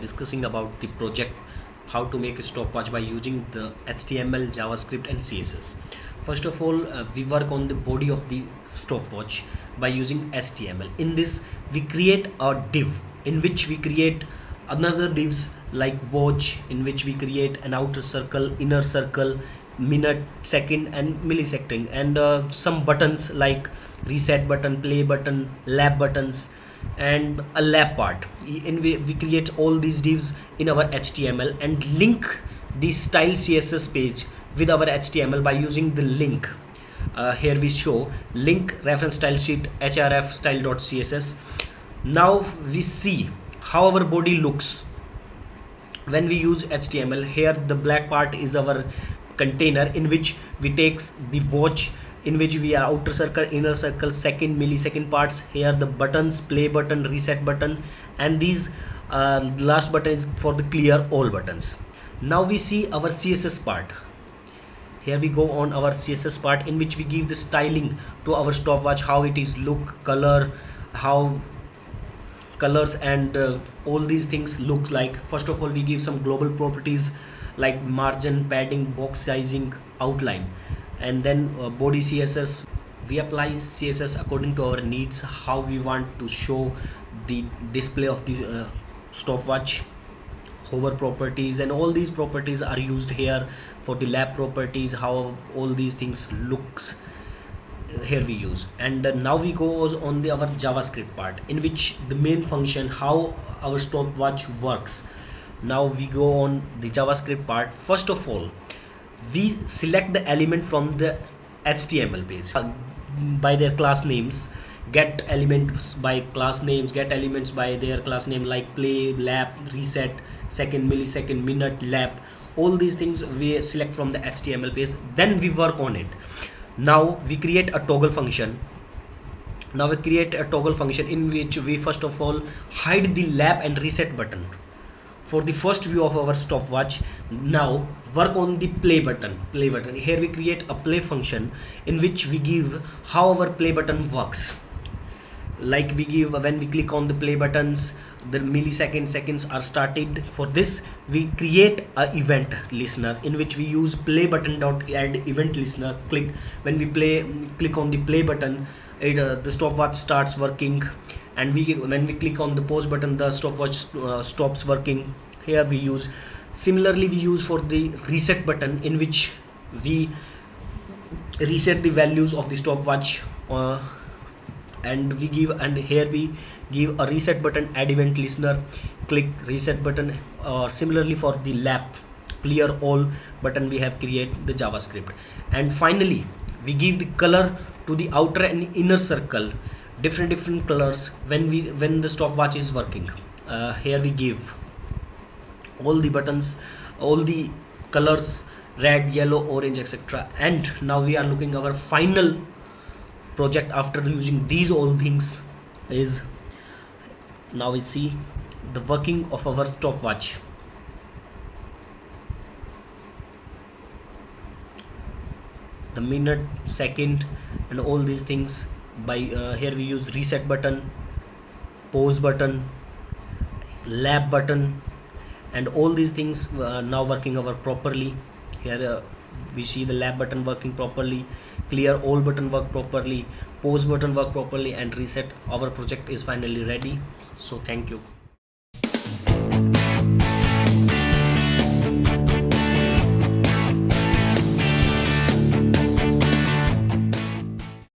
discussing about the project how to make a stopwatch by using the HTML, JavaScript and CSS. First of all, we work on the body of the stopwatch by using HTML. In this, we create a div in which we create another divs like watch, in which we create an outer circle, inner circle, minute, second and millisecond, and some buttons like reset button, play button, lap buttons and a lap part. In we create all these divs in our HTML and link the style CSS page with our HTML by using the link. Here we show link reference style sheet href style.css. Now we see how our body looks when we use HTML. Here the black part is our container in which we takes the watch, in which we are outer circle, inner circle, second, millisecond parts. Here the buttons, play button, reset button, and these last button is for the clear all buttons. Now we see our CSS part. Here we go on our CSS part, in which we give the styling to our stopwatch, how it is look, color, how colors and all these things look like. First of all, we give some global properties like margin, padding, box sizing, outline, and then body CSS. We apply CSS according to our needs, how we want to show the display of the stopwatch, hover properties, and all these properties are used here for the lap properties, how all these things looks. Here we use, and now we go on our JavaScript part, in which the main function how our stopwatch works. Now we go on the JavaScript part. First of all, we select the element from the HTML page by their class names, get elements by class names, get elements by their class name like play, lap, reset, second, millisecond, minute, lap. All these things we select from the HTML page, then we work on it. Now we create a toggle function. In which we first of all hide the lap and reset button for the first view of our stopwatch. Now work on the play button. Here we create a play function in which we give how our play button works. Like we give, when we click on the play buttons, the seconds are started. For this we create a event listener, in which we use play button dot add event listener. When we click on the play button, the stopwatch starts working, and when we click on the pause button, the stopwatch stops working. Here we use, similarly we use for the reset button, in which we reset the values of the stopwatch, and here we give a reset button add event listener, click reset button. Similarly for the lap, clear all button, we have create the JavaScript. And finally we give the color to the outer and inner circle, different colors when the stopwatch is working. Here we give all the buttons, all the colors, red, yellow, orange, etc. And now we are looking our final project after using these all things is, now we see the working of our stopwatch. The minute, second and all these things by here we use reset button, pause button, lap button, and all these things now working our properly. Here we see the lap button working properly, clear all button work properly, pause button work properly, and reset. Our project is finally ready. So thank you.